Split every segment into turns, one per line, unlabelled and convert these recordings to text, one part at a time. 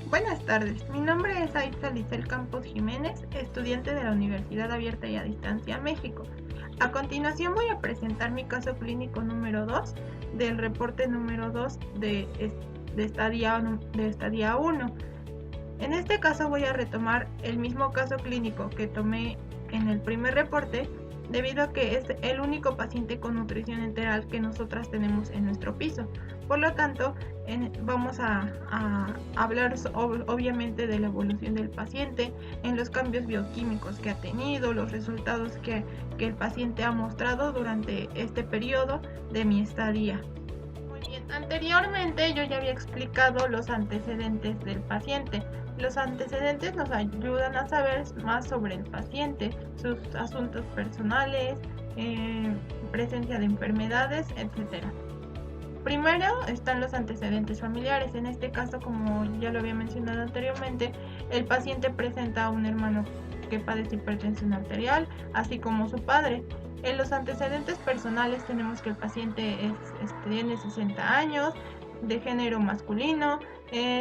Buenas tardes, mi nombre es Aitza Licel Campos Jiménez, estudiante de la Universidad Abierta y a Distancia México. A continuación voy a presentar mi caso clínico número 2 del reporte número 2 de estadía 1. En este caso voy a retomar el mismo caso clínico que tomé en el primer reporte, debido a que es el único paciente con nutrición enteral que nosotras tenemos en nuestro piso. Por lo tanto, vamos a hablar obviamente de la evolución del paciente, en los cambios bioquímicos que ha tenido, los resultados que el paciente ha mostrado durante este periodo de mi estadía. Muy bien, anteriormente yo ya había explicado los antecedentes del paciente. Los antecedentes nos ayudan a saber más sobre el paciente, sus asuntos personales, presencia de enfermedades, etc. Primero están los antecedentes familiares. En este caso, como ya lo había mencionado anteriormente, el paciente presenta a un hermano que padece hipertensión arterial, así como su padre. En los antecedentes personales tenemos que el paciente tiene 60 años, de género masculino,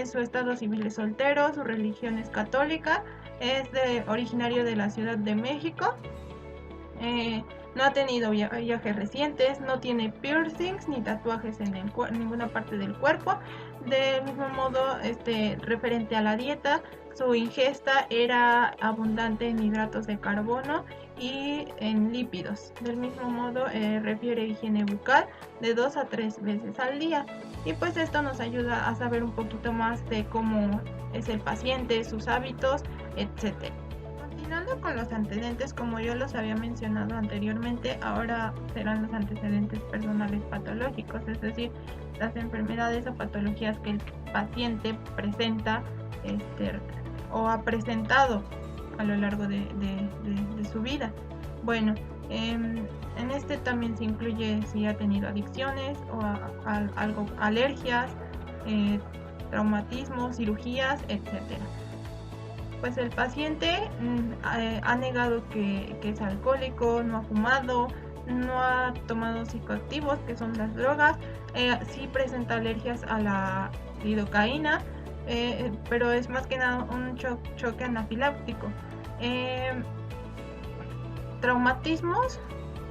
su estado civil es soltero, su religión es católica, es originario de la Ciudad de México, no ha tenido viajes recientes, no tiene piercings ni tatuajes en ninguna parte del cuerpo. Del mismo modo, referente a la dieta, su ingesta era abundante en hidratos de carbono y en lípidos. Del mismo modo, refiere higiene bucal de 2 a 3 veces al día. Y pues esto nos ayuda a saber un poquito más de cómo es el paciente, sus hábitos, etc. Continuando con los antecedentes, como yo los había mencionado anteriormente, ahora serán los antecedentes personales patológicos, es decir, las enfermedades o patologías que el paciente presenta o ha presentado a lo largo de su vida. Bueno, en este también se incluye si ha tenido adicciones o alergias, traumatismos, cirugías, etcétera. Pues el paciente ha negado que es alcohólico, no ha fumado, no ha tomado psicoactivos, que son las drogas, sí presenta alergias a la lidocaína, pero es más que nada un choque anafiláctico. Traumatismos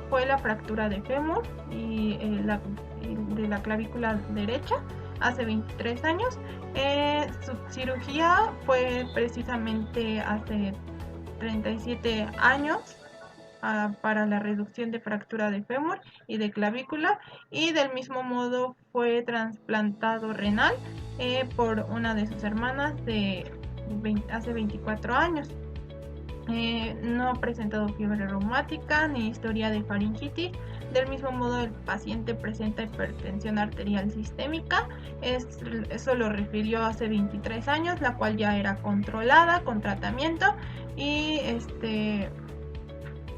fue la fractura de fémur y de la clavícula derecha hace 23 años. Su cirugía fue precisamente hace 37 años para la reducción de fractura de fémur y de clavícula, y del mismo modo fue trasplantado renal por una de sus hermanas hace 24 años. No ha presentado fiebre reumática ni historia de faringitis. Del mismo modo, el paciente presenta hipertensión arterial sistémica. Eso lo refirió hace 23 años, la cual ya era controlada con tratamiento y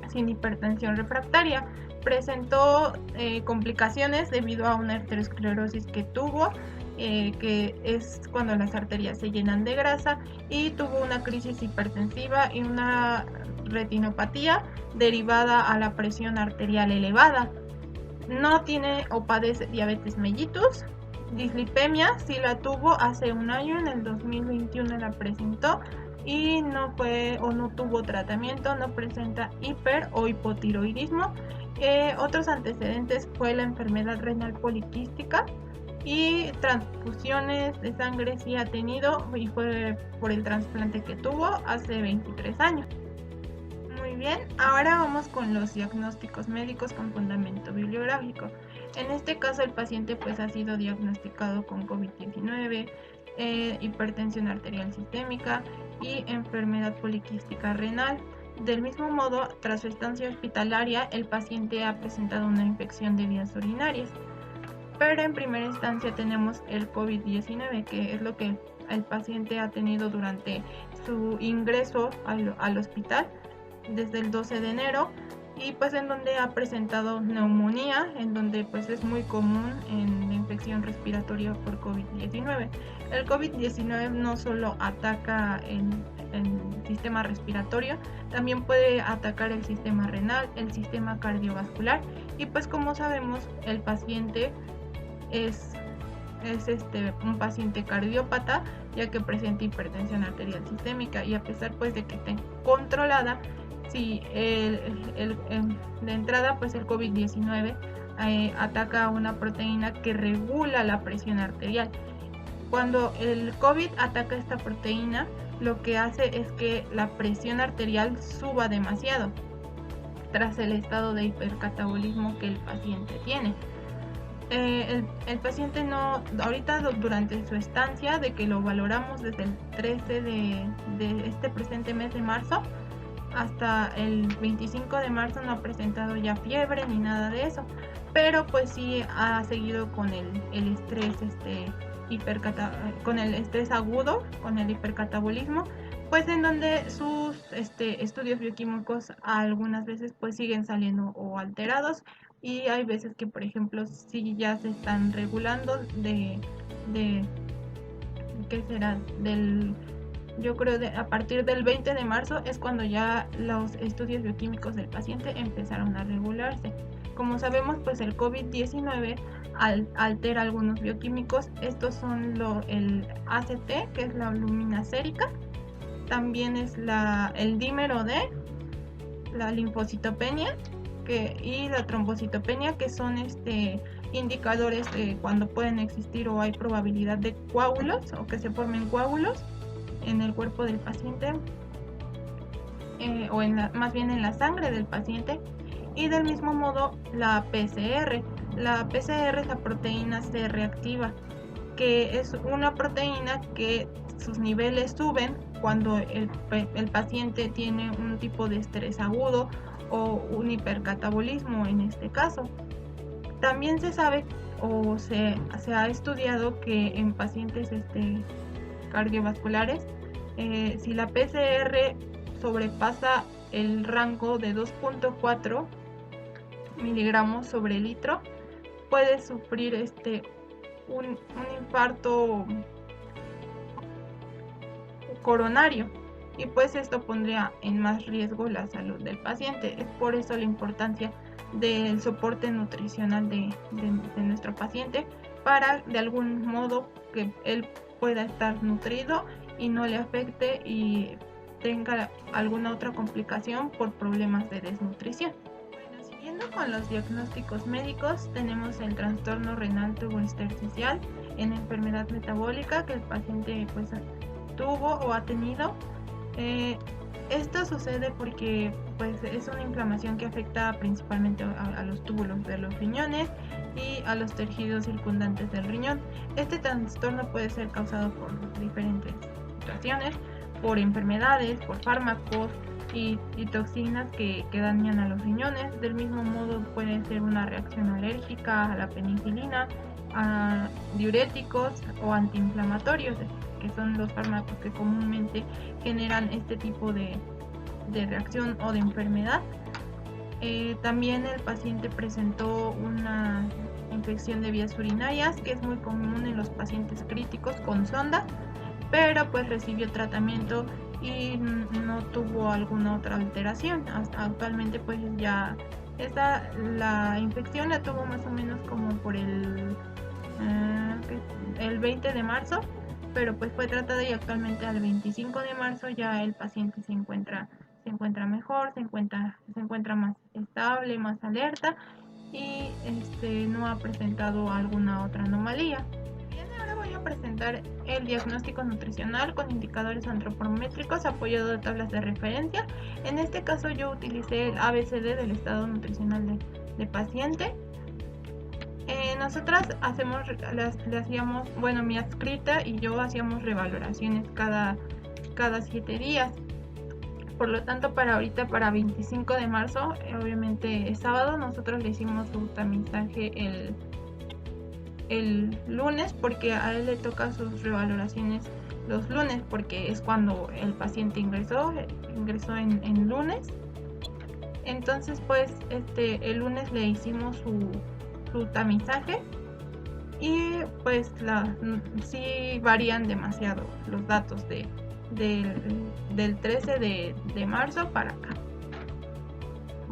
sin hipertensión refractaria. Presentó complicaciones debido a una arteriosclerosis que tuvo, que es cuando las arterias se llenan de grasa, y tuvo una crisis hipertensiva y una retinopatía derivada a la presión arterial elevada. No tiene o padece diabetes mellitus. Dislipemia sí la tuvo hace un año, en el 2021 la presentó y no tuvo tratamiento, no presenta hiper o hipotiroidismo. Otros antecedentes fue la enfermedad renal poliquística, y transfusiones de sangre sí ha tenido, y fue por el trasplante que tuvo hace 23 años. Muy bien, ahora vamos con los diagnósticos médicos con fundamento bibliográfico. En este caso el paciente pues ha sido diagnosticado con COVID-19, hipertensión arterial sistémica y enfermedad poliquística renal. Del mismo modo, tras su estancia hospitalaria, el paciente ha presentado una infección de vías urinarias. Pero en primera instancia tenemos el COVID-19, que es lo que el paciente ha tenido durante su ingreso al hospital desde el 12 de enero, y pues en donde ha presentado neumonía, en donde pues es muy común en la infección respiratoria por COVID-19. El COVID-19 no solo ataca el sistema respiratorio, también puede atacar el sistema renal, el sistema cardiovascular, y pues como sabemos el paciente es un paciente cardiópata, ya que presenta hipertensión arterial sistémica, y a pesar pues de que esté controlada, si de entrada pues el COVID-19 ataca a una proteína que regula la presión arterial. Cuando el COVID ataca esta proteína, lo que hace es que la presión arterial suba demasiado tras el estado de hipercatabolismo que el paciente tiene. El paciente no, ahorita durante su estancia, de que lo valoramos desde el 13 de este presente mes de marzo hasta el 25 de marzo, no ha presentado ya fiebre ni nada de eso, pero pues sí ha seguido con el estrés con el estrés agudo, con el hipercatabolismo, pues en donde sus estudios bioquímicos algunas veces pues siguen saliendo o alterados, y hay veces que por ejemplo sí ya se están regulando ¿qué será? Yo creo a partir del 20 de marzo es cuando ya los estudios bioquímicos del paciente empezaron a regularse. Como sabemos, pues el COVID-19 altera algunos bioquímicos. Estos son el ACT, que es la albúmina sérica, también es el dímero D, la linfocitopenia y la trombocitopenia, que son indicadores de cuando pueden existir o hay probabilidad de coágulos o que se formen coágulos en el cuerpo del paciente, o más bien en la sangre del paciente. Y del mismo modo la PCR. La PCR es la proteína C reactiva, que es una proteína que sus niveles suben cuando el paciente tiene un tipo de estrés agudo o un hipercatabolismo en este caso. También se sabe o se ha estudiado que en pacientes cardiovasculares, si la PCR sobrepasa el rango de 2.4 miligramos sobre litro, puede sufrir un infarto coronario, y pues esto pondría en más riesgo la salud del paciente. Es por eso la importancia del soporte nutricional de nuestro paciente, para de algún modo que él pueda estar nutrido y no le afecte y tenga alguna otra complicación por problemas de desnutrición. Bueno, siguiendo con los diagnósticos médicos, tenemos el trastorno renal tubointersticial en enfermedad metabólica que el paciente pues tuvo o ha tenido. Esto sucede porque pues es una inflamación que afecta principalmente a los túbulos de los riñones y a los tejidos circundantes del riñón. Este trastorno puede ser causado por diferentes situaciones, por enfermedades, por fármacos y toxinas que dañan a los riñones. Del mismo modo puede ser una reacción alérgica a la penicilina, a diuréticos o antiinflamatorios, que son los fármacos que comúnmente generan este tipo de reacción o de enfermedad. También el paciente presentó una infección de vías urinarias, que es muy común en los pacientes críticos con sonda, pero pues recibió tratamiento y no tuvo alguna otra alteración. Actualmente pues ya la infección la tuvo más o menos como por el 20 de marzo, pero pues fue tratada, y actualmente al 25 de marzo ya el paciente se encuentra mejor, se encuentra más estable, más alerta, y no ha presentado alguna otra anomalía. Bien, ahora voy a presentar el diagnóstico nutricional con indicadores antropométricos apoyado de tablas de referencia. En este caso yo utilicé el ABCD del estado nutricional de paciente. Nosotras mi adscrita y yo hacíamos revaloraciones cada 7 días. Por lo tanto, para 25 de marzo, obviamente es sábado, nosotros le hicimos su tamizaje el lunes, porque a él le toca sus revaloraciones los lunes, porque es cuando el paciente ingresó en lunes. Entonces pues el lunes le hicimos su tamizaje, y pues sí varían demasiado los datos del 13 de marzo para acá.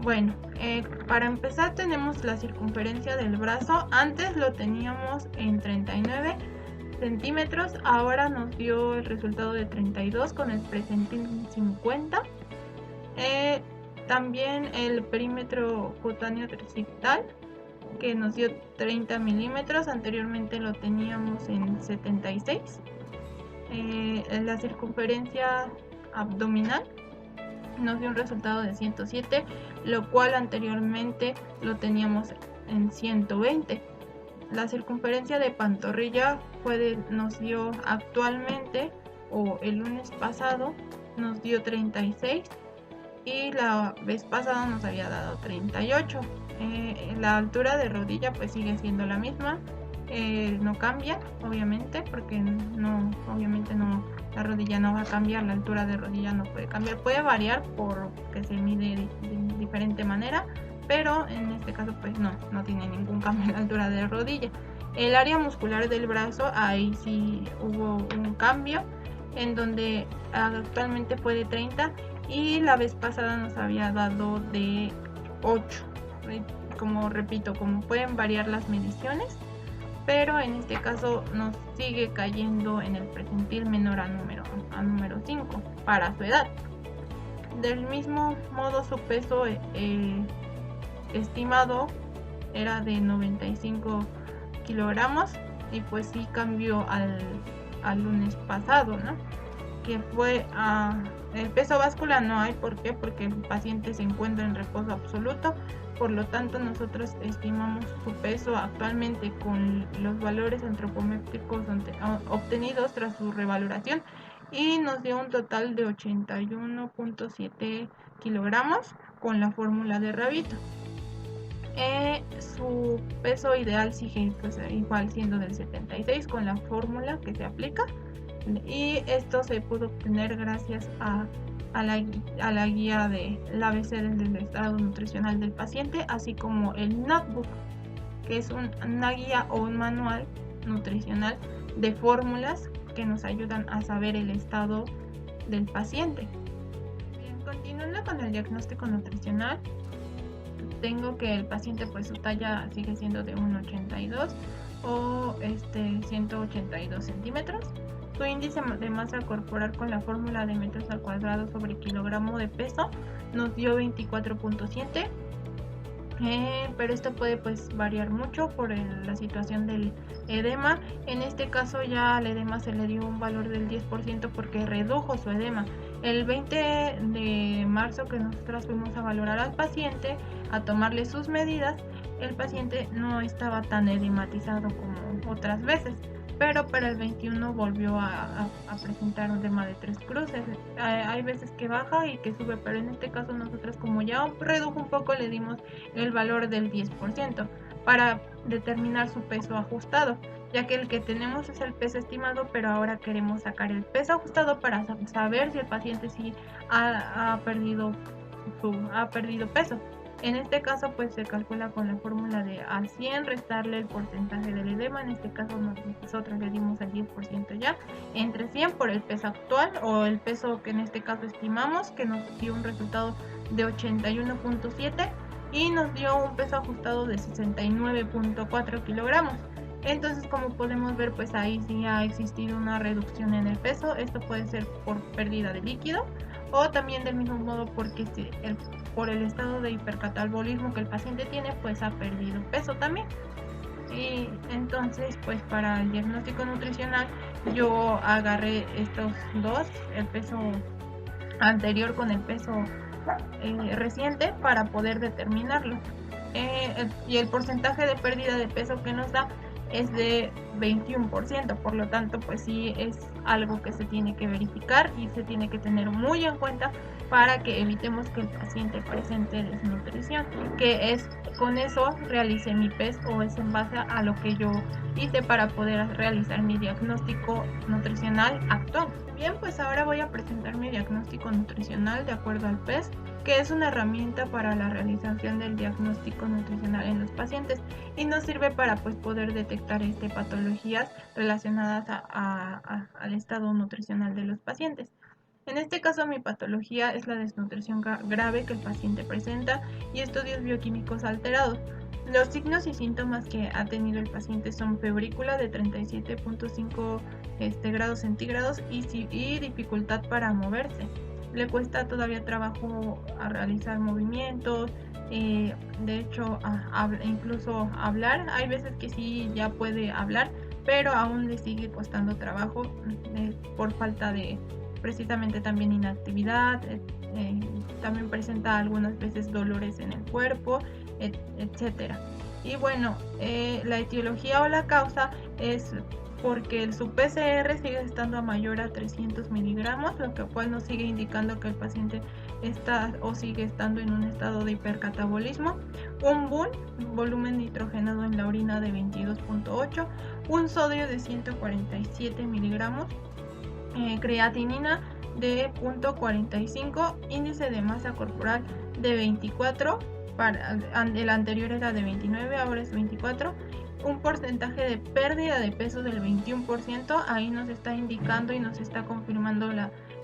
Bueno, para empezar tenemos la circunferencia del brazo. Antes lo teníamos en 39 centímetros, ahora nos dio el resultado de 32 con el presentil 50. También el perímetro cutáneo tricipital, que nos dio 30 milímetros, anteriormente lo teníamos en 76. La circunferencia abdominal nos dio un resultado de 107, lo cual anteriormente lo teníamos en 120. La circunferencia de pantorrilla nos dio actualmente, o el lunes pasado, nos dio 36 y la vez pasada nos había dado 38. La altura de rodilla pues sigue siendo la misma, no cambia obviamente, porque obviamente la rodilla no va a cambiar, la altura de rodilla no puede cambiar, puede variar porque se mide de diferente manera, pero en este caso pues no tiene ningún cambio en la altura de rodilla. El área muscular del brazo, ahí sí hubo un cambio, en donde actualmente fue de 30 y la vez pasada nos había dado de 8. Como repito, como pueden variar las mediciones, pero en este caso nos sigue cayendo en el presentil menor a número 5 para su edad. Del mismo modo, su peso estimado era de 95 kilogramos y pues sí cambió al lunes pasado, ¿no? Que fue el peso báscula no hay. ¿Por qué? Porque el paciente se encuentra en reposo absoluto. Por lo tanto, nosotros estimamos su peso actualmente con los valores antropométricos obtenidos tras su revaloración y nos dio un total de 81.7 kilogramos con la fórmula de Rabito. Su peso ideal sigue pues igual siendo del 76 con la fórmula que se aplica, y esto se pudo obtener gracias a la guía del ABC del estado nutricional del paciente, así como el notebook, que es una guía o un manual nutricional de fórmulas que nos ayudan a saber el estado del paciente. Bien, continuando con el diagnóstico nutricional, tengo que el paciente pues su talla sigue siendo de 1,82 o 182 centímetros. Su índice de masa corporal con la fórmula de metros al cuadrado sobre kilogramo de peso nos dio 24.7, pero esto puede pues variar mucho por la situación del edema. En este caso ya al edema se le dio un valor del 10% porque redujo su edema. El 20 de marzo que nosotros fuimos a valorar al paciente, a tomarle sus medidas, el paciente no estaba tan edematizado como otras veces, pero para el 21 volvió a presentar un edema de 3 cruces. Hay veces que baja y que sube, pero en este caso nosotros, como ya redujo un poco, le dimos el valor del 10% para determinar su peso ajustado, ya que el que tenemos es el peso estimado, pero ahora queremos sacar el peso ajustado para saber si el paciente sí ha perdido peso. En este caso pues se calcula con la fórmula de a 100 restarle el porcentaje del edema. En este caso nosotros le dimos el 10% ya, entre 100 por el peso actual o el peso que en este caso estimamos, que nos dio un resultado de 81.7 y nos dio un peso ajustado de 69.4 kilogramos. Entonces, como podemos ver, pues ahí sí ha existido una reducción en el peso. Esto puede ser por pérdida de líquido o también del mismo modo porque por el estado de hipercatabolismo que el paciente tiene, pues ha perdido peso también. Y entonces, pues para el diagnóstico nutricional yo agarré estos dos, el peso anterior con el peso reciente, para poder determinarlo. Y el porcentaje de pérdida de peso que nos da es de 21%, por lo tanto pues sí es algo que se tiene que verificar y se tiene que tener muy en cuenta para que evitemos que el paciente presente desnutrición, que es con eso realice mi PES o es en base a lo que yo hice para poder realizar mi diagnóstico nutricional actual. Bien, pues ahora voy a presentar mi diagnóstico nutricional de acuerdo al PES, que es una herramienta para la realización del diagnóstico nutricional en los pacientes y nos sirve para pues poder detectar patologías relacionadas al estado nutricional de los pacientes. En este caso, mi patología es la desnutrición grave que el paciente presenta y estudios bioquímicos alterados. Los signos y síntomas que ha tenido el paciente son febrícula de 37.5 grados centígrados y dificultad para moverse. Le cuesta todavía trabajo a realizar movimientos, de hecho incluso hablar. Hay veces que sí ya puede hablar, pero aún le sigue costando trabajo por falta de precisamente también inactividad. También presenta algunas veces dolores en el cuerpo, etcétera. Y bueno, la etiología o la causa es porque su PCR sigue estando a mayor a 300 miligramos, lo cual nos sigue indicando que el paciente está o sigue estando en un estado de hipercatabolismo, un BUN, volumen nitrogenado en la orina de 22.8, un sodio de 147 miligramos, creatinina de 0.45, índice de masa corporal de 24, el anterior era de 29, ahora es 24, un porcentaje de pérdida de peso del 21%, ahí nos está indicando y nos está confirmando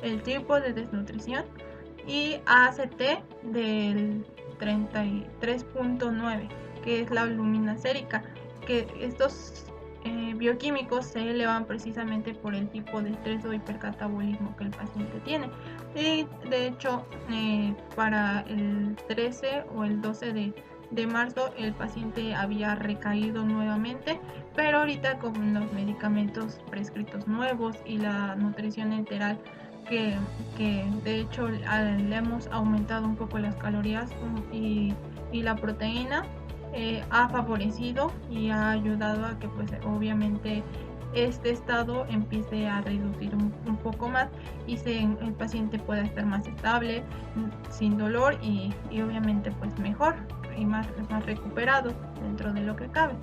el tipo de desnutrición, y ACT del 33.9, que es la albúmina sérica, que estos bioquímicos se elevan precisamente por el tipo de estrés o hipercatabolismo que el paciente tiene. Y de hecho, para el 13 o el 12 de marzo el paciente había recaído nuevamente, pero ahorita con los medicamentos prescritos nuevos y la nutrición enteral que de hecho le hemos aumentado un poco las calorías y la proteína, ha favorecido y ha ayudado a que pues obviamente este estado empiece a reducir un poco más y el paciente pueda estar más estable, sin dolor y obviamente pues mejor y más recuperado dentro de lo que cabe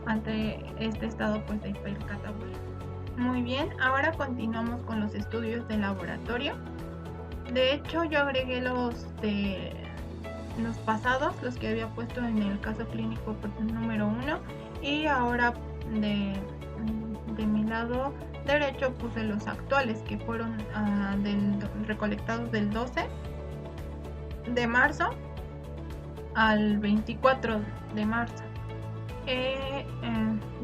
ante este estado pues de hipercatabolismo. Muy bien, ahora continuamos con los estudios de laboratorio. De hecho, yo agregué los pasados, los que había puesto en el caso clínico número 1, y ahora de mi lado derecho puse los actuales, que fueron recolectados del 12 de marzo al 24 de marzo.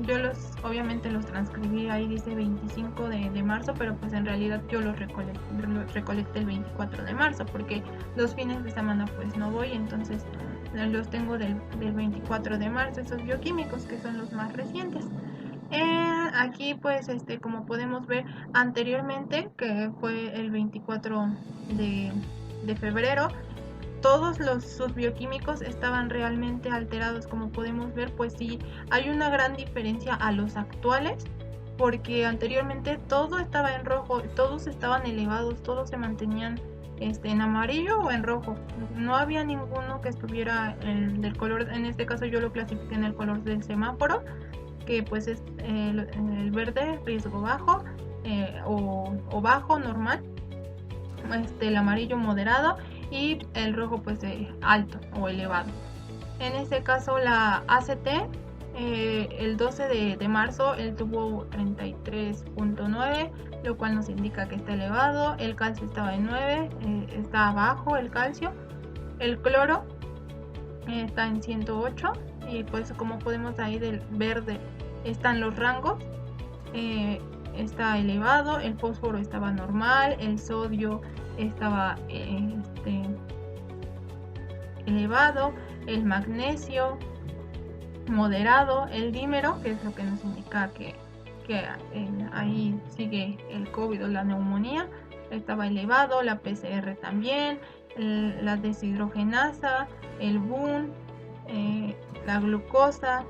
Yo obviamente los transcribí, ahí dice 25 de marzo, pero pues en realidad yo los recolecté el 24 de marzo, porque los fines de semana pues no voy, entonces los tengo del 24 de marzo, esos bioquímicos que son los más recientes. Aquí pues como podemos ver anteriormente, que fue el 24 de febrero, todos sus bioquímicos estaban realmente alterados. Como podemos ver, pues sí, hay una gran diferencia a los actuales, porque anteriormente todo estaba en rojo, todos estaban elevados, todos se mantenían en amarillo o en rojo. No había ninguno que estuviera del color, en este caso yo lo clasifiqué en el color del semáforo, que pues es el verde, riesgo bajo, o bajo, normal, el amarillo, moderado, y el rojo pues alto o elevado. En este caso la ACT, el 12 de marzo él tuvo 33.9, lo cual nos indica que está elevado. El calcio estaba en 9, está bajo el calcio. El cloro está en 108, y pues como podemos ahí del verde están los rangos, está elevado. El fósforo estaba normal, el sodio estaba elevado, el magnesio moderado, el dímero, que es lo que nos indica que ahí sigue el COVID o la neumonía, estaba elevado, la PCR también, la deshidrogenasa, el BUN, la glucosa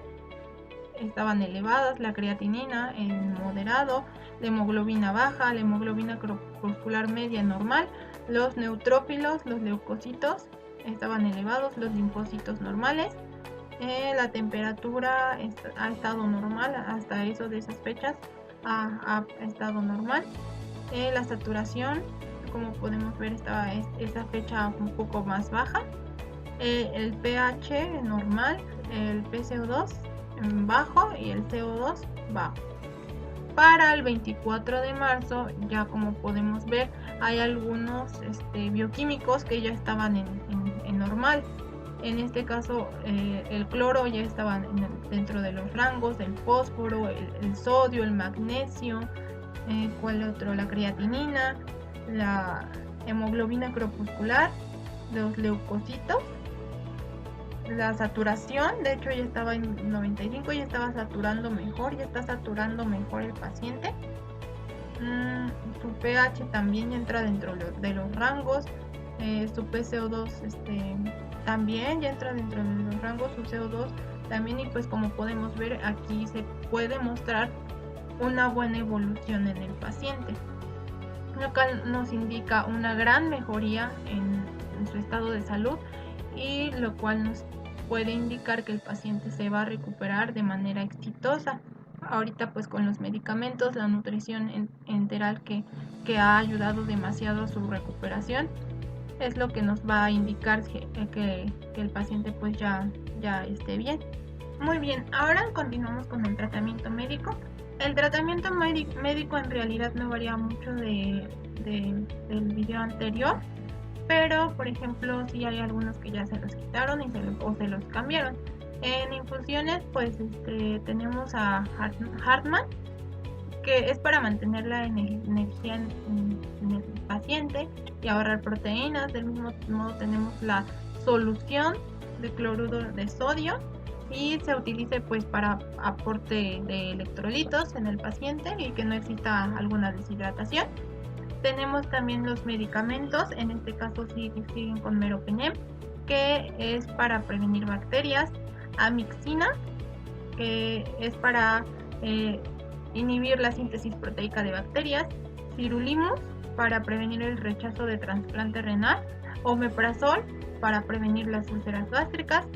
estaban elevadas, la creatinina en moderado, la hemoglobina baja, la hemoglobina corpuscular media normal, los neutrófilos, los leucocitos estaban elevados, los linfocitos normales, la temperatura ha estado normal, hasta eso de esas fechas ha estado normal, la saturación, como podemos ver, estaba esa fecha un poco más baja, el pH normal, el PCO2 bajo y el CO2 bajo. Para el 24 de marzo, ya como podemos ver, hay algunos bioquímicos que ya estaban en normal. En este caso, el cloro ya estaba dentro de los rangos, el fósforo, el sodio, el magnesio, ¿cuál otro? La creatinina, la hemoglobina corpuscular, los leucocitos, la saturación, de hecho ya estaba en 95, ya estaba saturando mejor, ya está saturando mejor el paciente. Su pH también entra dentro de los rangos, su PCO2 también ya entra dentro de los rangos, su CO2 también, y pues como podemos ver aquí se puede mostrar una buena evolución en el paciente, lo cual nos indica una gran mejoría en su estado de salud, y lo cual nos puede indicar que el paciente se va a recuperar de manera exitosa. Ahorita pues con los medicamentos, la nutrición enteral que ha ayudado demasiado a su recuperación, es lo que nos va a indicar que el paciente pues ya esté bien. Muy bien, ahora continuamos con el tratamiento médico. El tratamiento médico en realidad no varía mucho del video anterior, pero por ejemplo sí hay algunos que ya se los quitaron o se los cambiaron. En infusiones pues tenemos a Hartmann, que es para mantener la energía en el paciente y ahorrar proteínas. Del mismo modo tenemos la solución de cloruro de sodio, y se utiliza pues para aporte de electrolitos en el paciente y que no exista alguna deshidratación. Tenemos también los medicamentos, en este caso siguen con meropenem, que es para prevenir bacterias, amixina, que es para inhibir la síntesis proteica de bacterias, sirolimus para prevenir el rechazo de trasplante renal, omeprazol para prevenir las úlceras gástricas,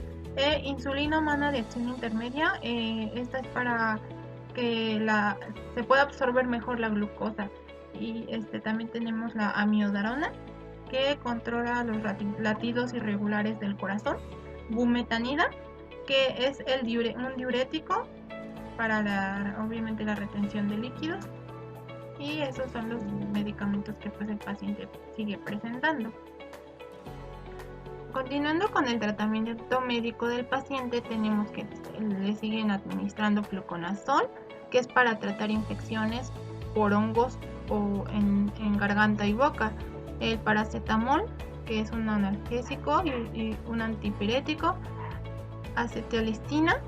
insulina humana de acción intermedia, esta es para que se pueda absorber mejor la glucosa. Y también tenemos la amiodarona, que controla los latidos irregulares del corazón, bumetanida, que es un diurético para obviamente la retención de líquidos, y esos son los medicamentos que pues el paciente sigue presentando. Continuando con el tratamiento médico del paciente, tenemos que le siguen administrando fluconazol, que es para tratar infecciones por hongos o en garganta y boca, el paracetamol, que es un analgésico y un antipirético, acetialistina,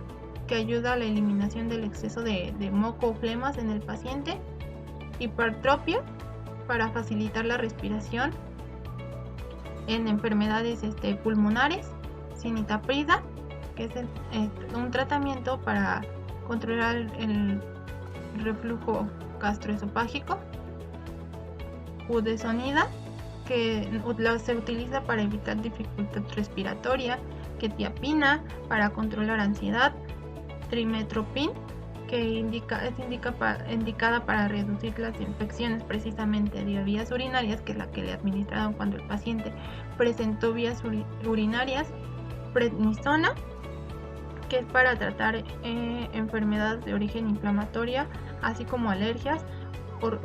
que ayuda a la eliminación del exceso de moco o flemas en el paciente, hipertropia para facilitar la respiración en enfermedades pulmonares, cinitaprida, que es un tratamiento para controlar el reflujo gastroesofágico, budesonida, que se utiliza para evitar dificultad respiratoria, quetiapina para controlar ansiedad, trimetoprim, que es indicada para reducir las infecciones precisamente de vías urinarias, que es la que le administraron cuando el paciente presentó vías urinarias, prednisona, que es para tratar enfermedades de origen inflamatoria, así como alergias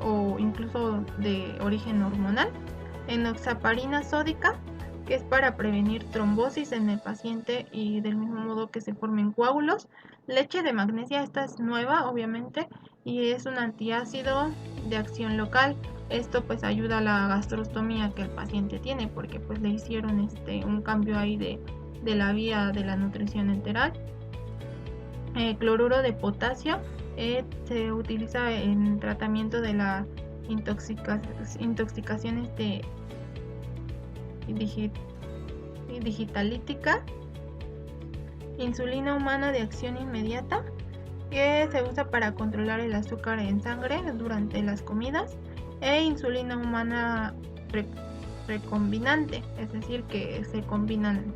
o incluso de origen hormonal, enoxaparina sódica, que es para prevenir trombosis en el paciente y del mismo modo que se formen coágulos, leche de magnesia, esta es nueva obviamente y es un antiácido de acción local. Esto pues ayuda a la gastrostomía que el paciente tiene, porque pues le hicieron un cambio ahí de la vía de la nutrición enteral. Cloruro de potasio se utiliza en tratamiento de la intoxicación digitalítica. Insulina humana de acción inmediata, que se usa para controlar el azúcar en sangre durante las comidas, e insulina humana recombinante, es decir, que se combinan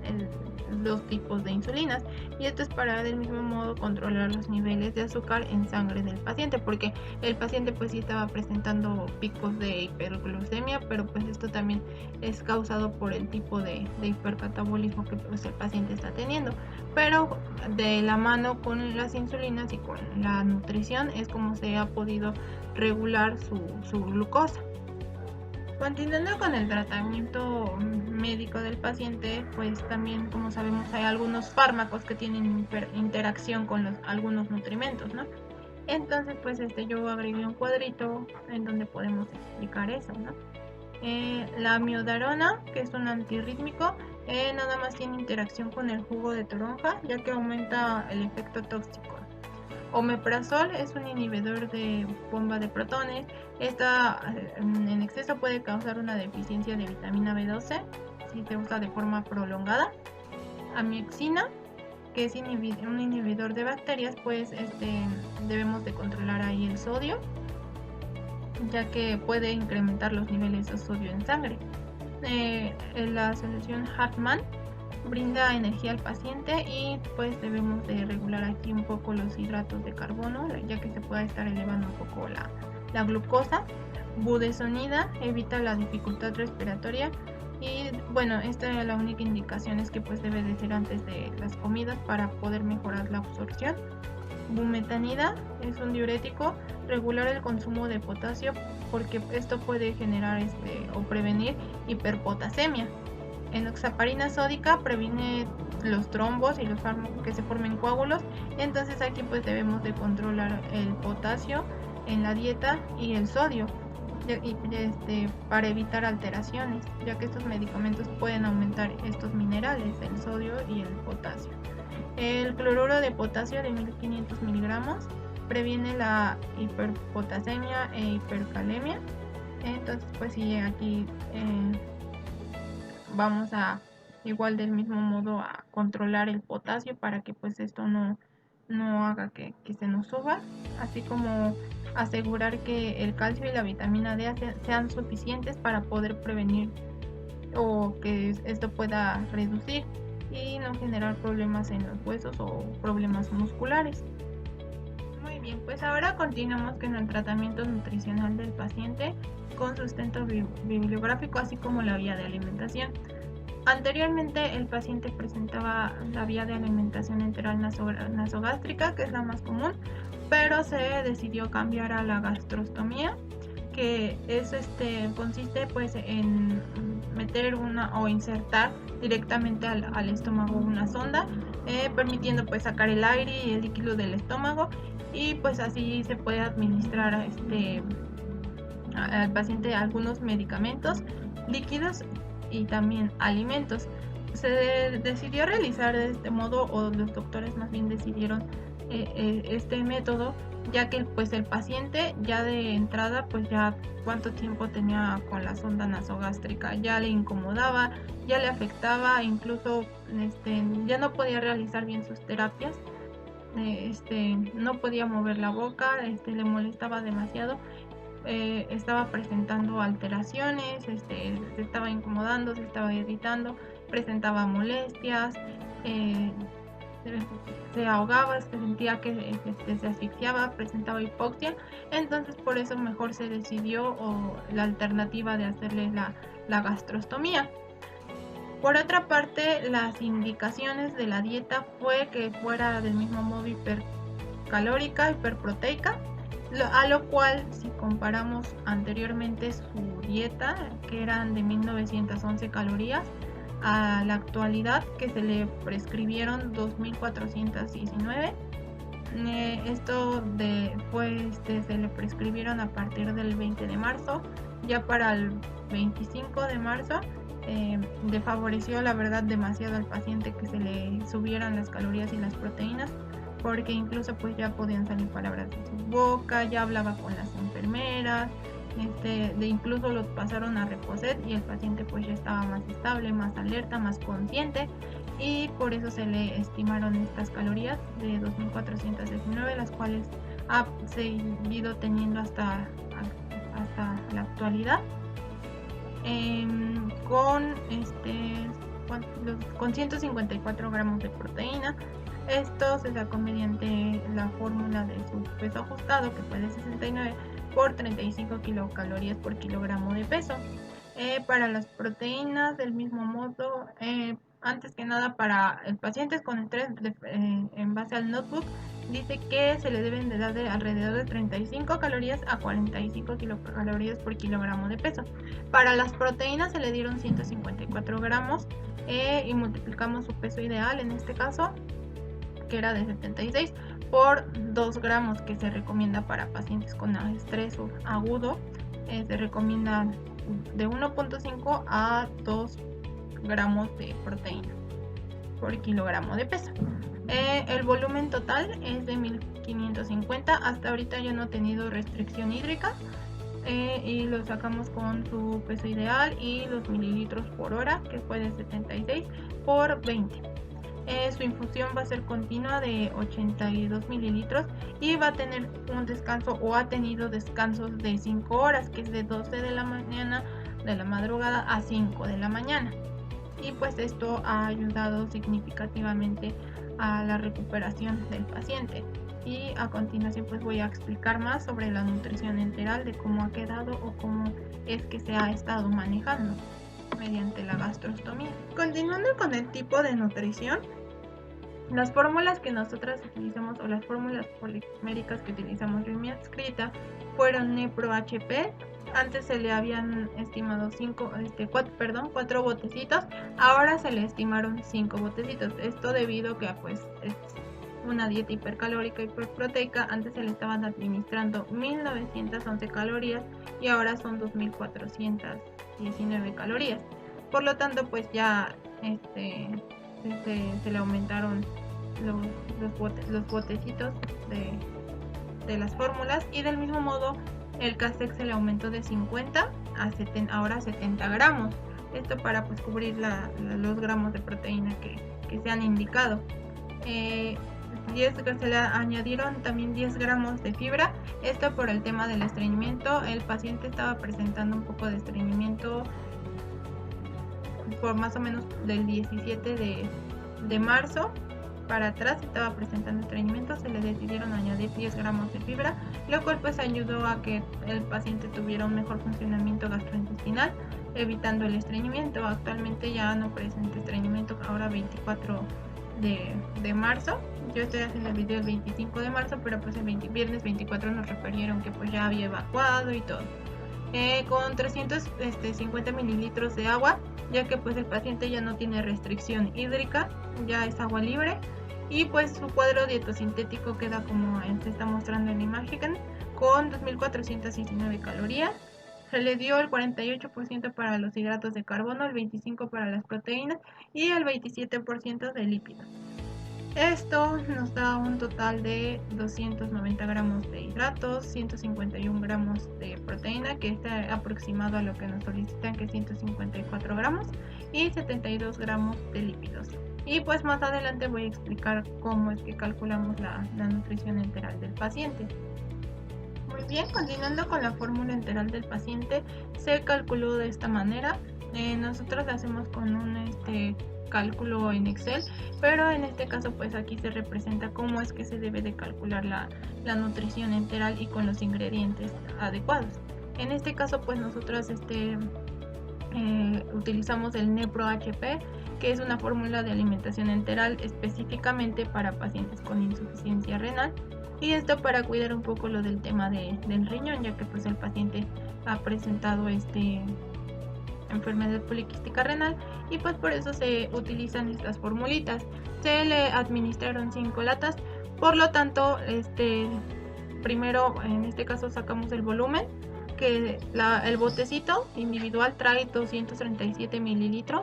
dos tipos de insulinas, y esto es para del mismo modo controlar los niveles de azúcar en sangre del paciente, porque el paciente pues sí estaba presentando picos de hiperglucemia, pero pues esto también es causado por el tipo de hipercatabolismo que pues el paciente está teniendo, pero de la mano con las insulinas y con la nutrición es como se ha podido regular su glucosa. Continuando con el tratamiento médico del paciente, pues también, como sabemos, hay algunos fármacos que tienen interacción con algunos nutrimentos, ¿no? Entonces, pues yo agregué un cuadrito en donde podemos explicar eso, ¿no? La amiodarona, que es un antirrítmico, nada más tiene interacción con el jugo de toronja, ya que aumenta el efecto tóxico. Omeprazol es un inhibidor de bomba de protones. Esta en exceso puede causar una deficiencia de vitamina B12 si se usa de forma prolongada. Amioxina, que es un inhibidor de bacterias, pues debemos de controlar ahí el sodio, ya que puede incrementar los niveles de sodio en sangre. La solución Hartmann brinda energía al paciente y pues debemos de regular aquí un poco los hidratos de carbono, ya que se puede estar elevando un poco la glucosa. Budesonida evita la dificultad respiratoria y bueno, esta es la única indicación, es que pues debe de ser antes de las comidas para poder mejorar la absorción. Bumetanida es un diurético, regular el consumo de potasio porque esto puede generar o prevenir hiperpotasemia. Enoxaparina sódica previene los trombos y los que se formen coágulos. Entonces aquí pues debemos de controlar el potasio en la dieta y el sodio para evitar alteraciones, ya que estos medicamentos pueden aumentar estos minerales, el sodio y el potasio. El cloruro de potasio de 1500 miligramos previene la hiperpotasemia e hipercalemia. Entonces pues sí, aquí vamos a igual del mismo modo a controlar el potasio para que pues esto no haga que se nos suba, así como asegurar que el calcio y la vitamina D sean suficientes para poder prevenir o que esto pueda reducir y no generar problemas en los huesos o problemas musculares. Muy bien, pues ahora continuamos con el tratamiento nutricional del paciente con sustento bibliográfico, así como la vía de alimentación. Anteriormente el paciente presentaba la vía de alimentación enteral nasogástrica, que es la más común, pero se decidió cambiar a la gastrostomía, que es consiste pues en meter o insertar directamente al estómago una sonda, permitiendo pues sacar el aire y el líquido del estómago, y pues así se puede administrar al paciente algunos medicamentos, líquidos y también alimentos. Se decidió realizar de este modo, o los doctores más bien decidieron este método, ya que pues el paciente ya de entrada pues ya cuánto tiempo tenía con la sonda nasogástrica, ya le incomodaba, ya le afectaba, incluso ya no podía realizar bien sus terapias, no podía mover la boca, le molestaba demasiado. Estaba presentando alteraciones, se estaba incomodando, se estaba irritando, presentaba molestias, se ahogaba, se sentía que se asfixiaba, presentaba hipoxia. Entonces por eso mejor se decidió la alternativa de hacerle la gastrostomía. Por otra parte, las indicaciones de la dieta fue que fuera del mismo modo hipercalórica, hiperproteica, a lo cual si comparamos anteriormente su dieta, que eran de 1911 calorías, a la actualidad que se le prescribieron 2419. Esto se le prescribieron a partir del 20 de marzo. Ya para el 25 de marzo le favoreció la verdad demasiado al paciente que se le subieran las calorías y las proteínas, porque incluso pues ya podían salir palabras de su boca, ya hablaba con las enfermeras, incluso lo pasaron a Reposet y el paciente pues ya estaba más estable, más alerta, más consciente, y por eso se le estimaron estas calorías de 2419, las cuales ha seguido teniendo hasta la actualidad. con 154 gramos de proteína. Esto se sacó mediante la fórmula de su peso ajustado, que fue de 69 por 35 kilocalorías por kilogramo de peso. Para las proteínas, del mismo modo, antes que nada para pacientes con estrés en base al notebook, dice que se le deben de dar de alrededor de 35 calorías a 45 kilocalorías por kilogramo de peso. Para las proteínas se le dieron 154 gramos y multiplicamos su peso ideal, en este caso, que era de 76, por 2 gramos que se recomienda para pacientes con estrés agudo. Se recomienda de 1.5 a 2 gramos de proteína por kilogramo de peso. El volumen total es de 1550. Hasta ahorita yo no he tenido restricción hídrica y lo sacamos con su peso ideal y los mililitros por hora, que fue de 76 por 20. Su infusión va a ser continua de 82 mililitros y va a tener un descanso, o ha tenido descansos de 5 horas, que es de 12 de la mañana, de la madrugada, a 5 de la mañana. Y pues esto ha ayudado significativamente a la recuperación del paciente. Y a continuación pues voy a explicar más sobre la nutrición enteral, de cómo ha quedado o cómo es que se ha estado manejando mediante la gastrostomía. Continuando con el tipo de nutrición, las fórmulas que nosotras utilizamos, o las fórmulas poliméricas que utilizamos en mi escrita, fueron NeproHP. Antes se le habían estimado 4 botecitos, ahora se le estimaron 5 botecitos. Esto debido a que pues es una dieta hipercalórica y hiperproteica. Antes se le estaban administrando 1911 calorías y ahora son 2419 calorías. Por lo tanto pues ya se le aumentaron los botecitos de las fórmulas, y del mismo modo el Castex se le aumentó de 50 a 70, ahora 70 gramos. Esto para pues cubrir los gramos de proteína que se han indicado. Se le añadieron también 10 gramos de fibra, esto por el tema del estreñimiento. El paciente estaba presentando un poco de estreñimiento por más o menos del 17 de marzo para atrás, estaba presentando estreñimiento. Se le decidieron añadir 10 gramos de fibra, lo cual pues ayudó a que el paciente tuviera un mejor funcionamiento gastrointestinal, evitando el estreñimiento. Actualmente ya no presenta estreñimiento, ahora 24 de marzo. Yo estoy haciendo el video el 25 de marzo, pero pues el viernes 24 nos refirieron que pues ya había evacuado y todo. Con 350 mililitros de agua, ya que pues el paciente ya no tiene restricción hídrica, ya es agua libre, y pues su cuadro dietosintético queda como se está mostrando en la imagen, con 2419 calorías. Se le dio el 48% para los hidratos de carbono, el 25% para las proteínas y el 27% de lípidos. Esto nos da un total de 290 gramos de hidratos, 151 gramos de proteína, que está aproximado a lo que nos solicitan, que es 154 gramos, y 72 gramos de lípidos. Y pues más adelante voy a explicar cómo es que calculamos la nutrición enteral del paciente. Muy bien, continuando con la fórmula enteral del paciente, se calculó de esta manera. Nosotros la hacemos con un cálculo en Excel, pero en este caso pues aquí se representa cómo es que se debe de calcular la nutrición enteral y con los ingredientes adecuados. En este caso pues nosotros utilizamos el NeproHP, que es una fórmula de alimentación enteral específicamente para pacientes con insuficiencia renal, y esto para cuidar un poco lo del tema del riñón, ya que pues el paciente ha presentado enfermedad poliquística renal, y pues por eso se utilizan estas formulitas. Se le administraron 5 latas, por lo tanto primero en este caso sacamos el volumen, que el botecito individual trae 237 mililitros,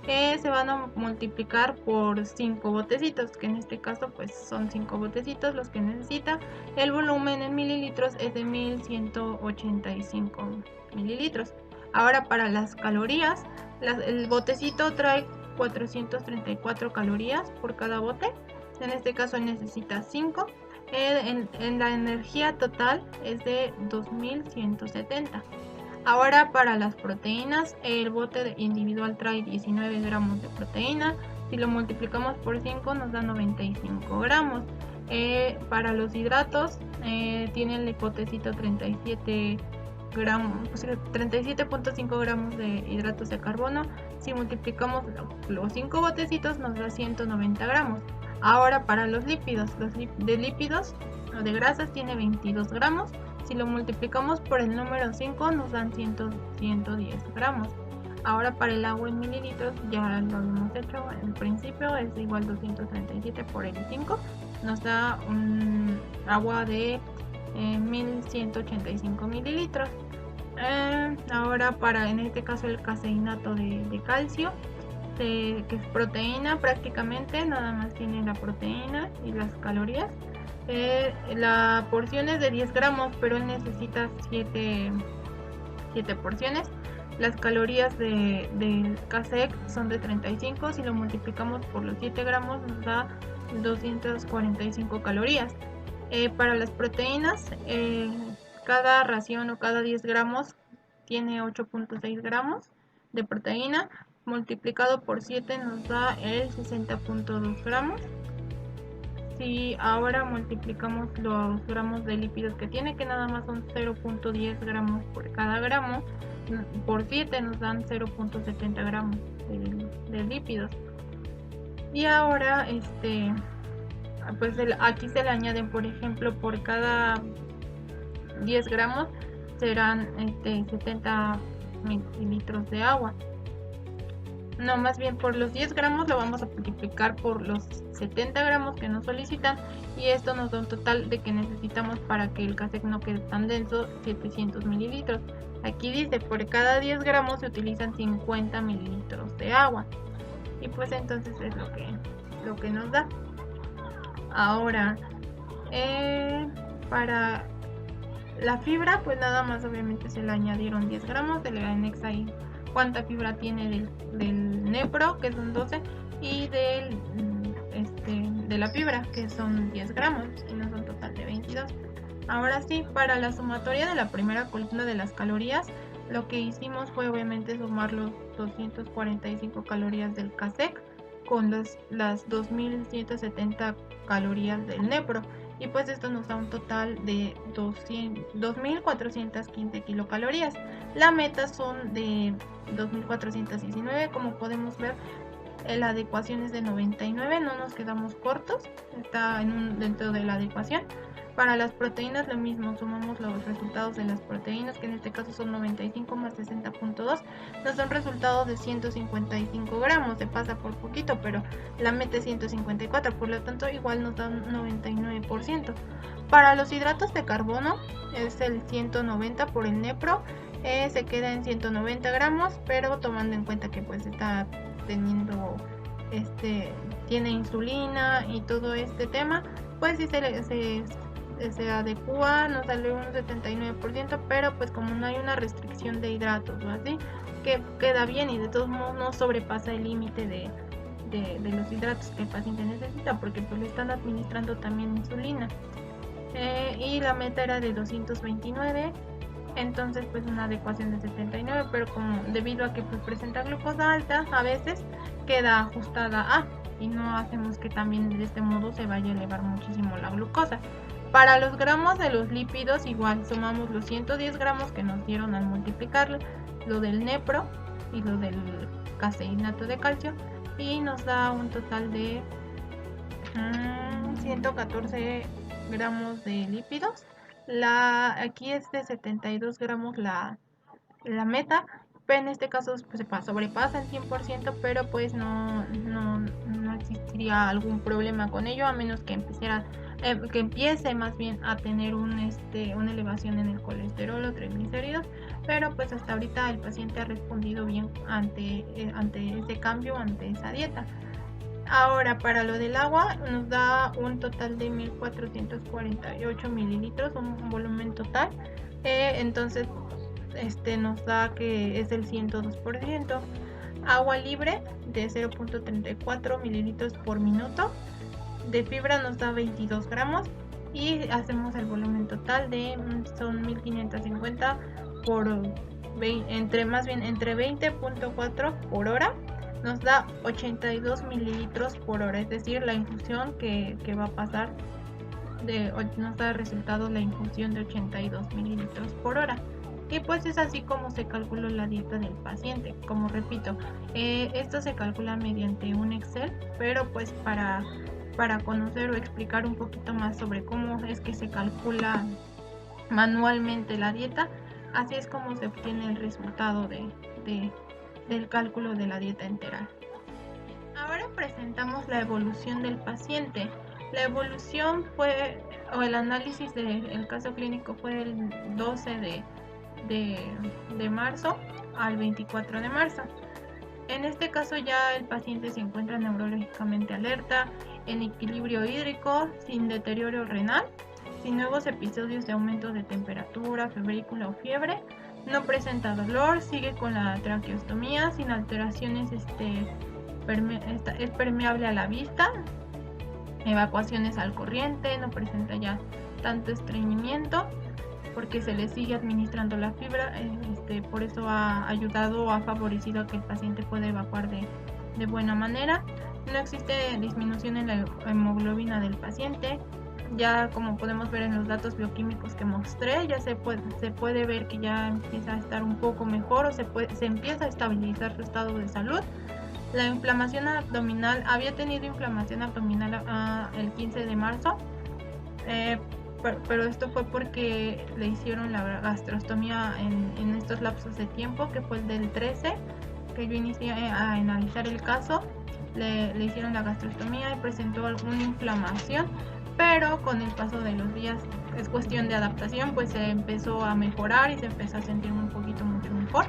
que se van a multiplicar por 5 botecitos, que en este caso pues son 5 botecitos los que necesita. El volumen en mililitros es de 1185 mililitros. Ahora para las calorías, el botecito trae 434 calorías por cada bote, en este caso necesita 5. En la energía total es de 2170. Ahora para las proteínas, el bote individual trae 19 gramos de proteína. Si lo multiplicamos por 5 nos da 95 gramos. Para los hidratos, tiene el potecito 37 gramos, 37.5 gramos de hidratos de carbono. Si multiplicamos los 5 botecitos nos da 190 gramos. Ahora para los lípidos, de lípidos o de grasas tiene 22 gramos. Si lo multiplicamos por el número 5 nos dan 110 gramos. Ahora para el agua en mililitros, ya lo habíamos hecho en principio, es igual 237 por el 5, nos da un agua de 1185 mililitros. Ahora para, en este caso, el caseinato de calcio, que es proteína prácticamente, nada más tiene la proteína y las calorías. La porción es de 10 gramos, pero él necesita 7 porciones. Las calorías del Kasek son de 35, si lo multiplicamos por los 7 gramos nos da 245 calorías. Para las proteínas, cada ración o cada 10 gramos tiene 8.6 gramos de proteína, multiplicado por 7 nos da el 60.2 gramos. Si ahora multiplicamos los gramos de lípidos que tiene, que nada más son 0.10 gramos por cada gramo, por 7 nos dan 0.70 gramos de lípidos. Y ahora pues aquí se le añaden, por ejemplo, por cada 10 gramos serán 70 mililitros de agua. No, más bien por los 10 gramos lo vamos a multiplicar por los 70 gramos que nos solicitan, y esto nos da un total de que necesitamos, para que el Kasek no quede tan denso, 700 mililitros. Aquí dice, por cada 10 gramos se utilizan 50 mililitros de agua, y pues entonces es lo que nos da. Ahora, para la fibra, pues nada más obviamente se le añadieron 10 gramos, se le anexa ahí cuánta fibra tiene del Nepro, que son 12, y de la fibra, que son 10 gramos, y nos da un total de 22. Ahora sí, para la sumatoria de la primera columna de las calorías, lo que hicimos fue obviamente sumar los 245 calorías del Kasek con las 2170 calorías del Nepro, y pues esto nos da un total de 2415 kilocalorías. La meta son de 2419, como podemos ver, la adecuación es de 99, no nos quedamos cortos, está dentro de la adecuación. Para las proteínas lo mismo, sumamos los resultados de las proteínas, que en este caso son 95 más 60.2, nos da un resultado de 155 gramos, se pasa por poquito, pero la meta es 154, por lo tanto igual nos da un 99%. Para los hidratos de carbono es el 190 por el Nepro, se queda en 190 gramos, pero tomando en cuenta que pues está teniendo tiene insulina y todo este tema, pues sí se adecua, nos sale un 79%, pero pues como no hay una restricción de hidratos o así, que queda bien, y de todos modos no sobrepasa el límite de los hidratos que el paciente necesita, porque pues le están administrando también insulina. Y la meta era de 229, entonces pues una adecuación de 79, pero como debido a que pues presenta glucosa alta, a veces queda ajustada a, y no hacemos que también de este modo se vaya a elevar muchísimo la glucosa. Para los gramos de los lípidos, igual sumamos los 110 gramos que nos dieron al multiplicarlo, lo del Nepro y lo del caseinato de calcio, y nos da un total de 114 gramos de lípidos. Aquí es de 72 gramos la meta, pero en este caso pues, se sobrepasa el 100%, pero pues no existiría algún problema con ello, a menos que empiece más bien a tener una elevación en el colesterol o triglicéridos, pero pues hasta ahorita el paciente ha respondido bien ante ese cambio, ante esa dieta. Ahora, para lo del agua, nos da un total de 1448 mililitros, un volumen total. Entonces, nos da que es el 102%. Agua libre de 0.34 mililitros por minuto. De fibra nos da 22 gramos. Y hacemos el volumen total son 1550 entre 20.4 por hora nos da 82 mililitros por hora, es decir, la infusión que va a pasar nos da resultado la infusión de 82 mililitros por hora. Y pues es así como se calculó la dieta del paciente. Como repito, esto se calcula mediante un Excel, pero pues para conocer o explicar un poquito más sobre cómo es que se calcula manualmente la dieta, así es como se obtiene el resultado del cálculo de la dieta enteral. Ahora presentamos la evolución del paciente. La evolución o el análisis del caso clínico fue del 12 de marzo al 24 de marzo. En este caso ya el paciente se encuentra neurológicamente alerta, en equilibrio hídrico, sin deterioro renal, sin nuevos episodios de aumento de temperatura, febrícula o fiebre, no presenta dolor, sigue con la traqueostomía, sin alteraciones, es permeable a la vista, evacuaciones al corriente, no presenta ya tanto estreñimiento porque se le sigue administrando la fibra, por eso ha ayudado o ha favorecido a que el paciente pueda evacuar de buena manera. No existe disminución en la hemoglobina del paciente, ya como podemos ver en los datos bioquímicos que mostré, ya se puede ver que ya empieza a estar un poco mejor o se empieza a estabilizar su estado de salud. La inflamación abdominal, había tenido inflamación abdominal el 15 de marzo, pero esto fue porque le hicieron la gastrostomía en estos lapsos de tiempo, que fue el del 13, que yo inicié a analizar el caso. Le hicieron la gastrostomía y presentó alguna inflamación, pero con el paso de los días, es cuestión de adaptación, pues se empezó a mejorar y se empezó a sentir un poquito mucho mejor.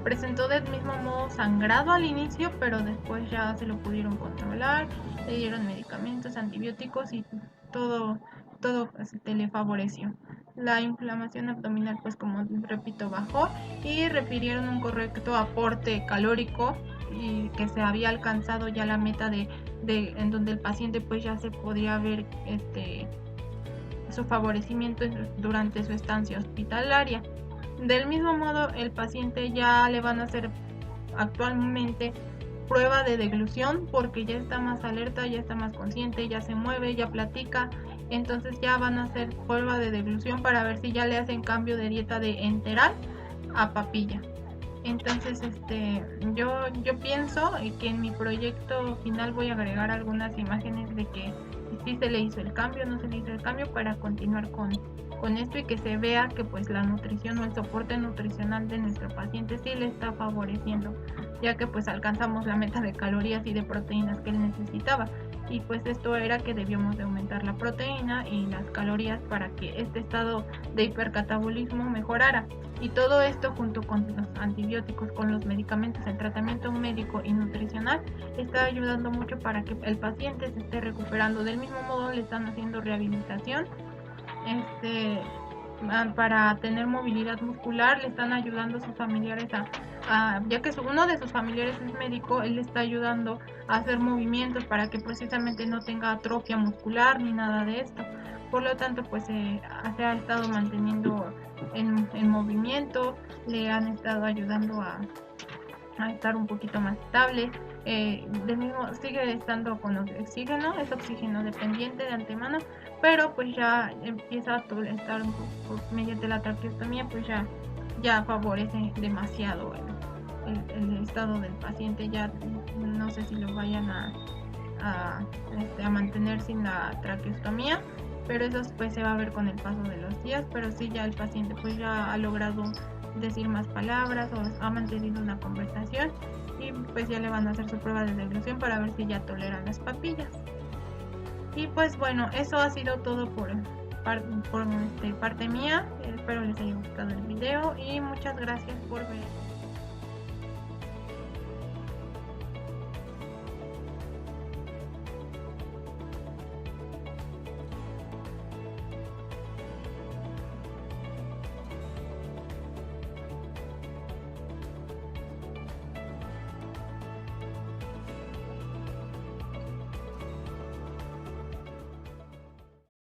Presentó del mismo modo sangrado al inicio, pero después ya se lo pudieron controlar, le dieron medicamentos, antibióticos y todo le favoreció. La inflamación abdominal, pues como repito, bajó y refirieron un correcto aporte calórico y que se había alcanzado ya la meta en donde el paciente pues ya se podría ver su favorecimiento durante su estancia hospitalaria. Del mismo modo, el paciente ya le van a hacer actualmente prueba de deglución porque ya está más alerta, ya está más consciente, ya se mueve, ya platica. Entonces ya van a hacer prueba de deglución para ver si ya le hacen cambio de dieta de enteral a papilla. Entonces yo pienso que en mi proyecto final voy a agregar algunas imágenes de que si se le hizo el cambio, no se le hizo el cambio, para continuar con esto y que se vea que pues la nutrición o el soporte nutricional de nuestro paciente sí le está favoreciendo, ya que pues alcanzamos la meta de calorías y de proteínas que él necesitaba, y pues esto era que debíamos de aumentar la proteína y las calorías para que este estado de hipercatabolismo mejorara. Y todo esto junto con los antibióticos, con los medicamentos, el tratamiento médico y nutricional está ayudando mucho para que el paciente se esté recuperando. Del mismo modo le están haciendo rehabilitación para tener movilidad muscular, le están ayudando a sus familiares ya que uno de sus familiares es médico, él le está ayudando a hacer movimientos para que precisamente no tenga atrofia muscular ni nada de esto. Por lo tanto, pues se ha estado manteniendo en movimiento, le han estado ayudando a estar un poquito más estable. Del mismo sigue estando con oxígeno, es oxígeno dependiente de antemano, pero pues ya empieza a estar un poco mediante la traqueostomía, pues ya favorece demasiado el estado del paciente. Ya no sé si lo vayan a mantener sin la traqueostomía, pero eso pues se va a ver con el paso de los días. Pero sí, ya el paciente pues ya ha logrado decir más palabras o ha mantenido una conversación, y pues ya le van a hacer su prueba de deglución para ver si ya tolera las papillas. Y pues bueno, eso ha sido todo por parte mía. Espero les haya gustado el video y muchas gracias por ver.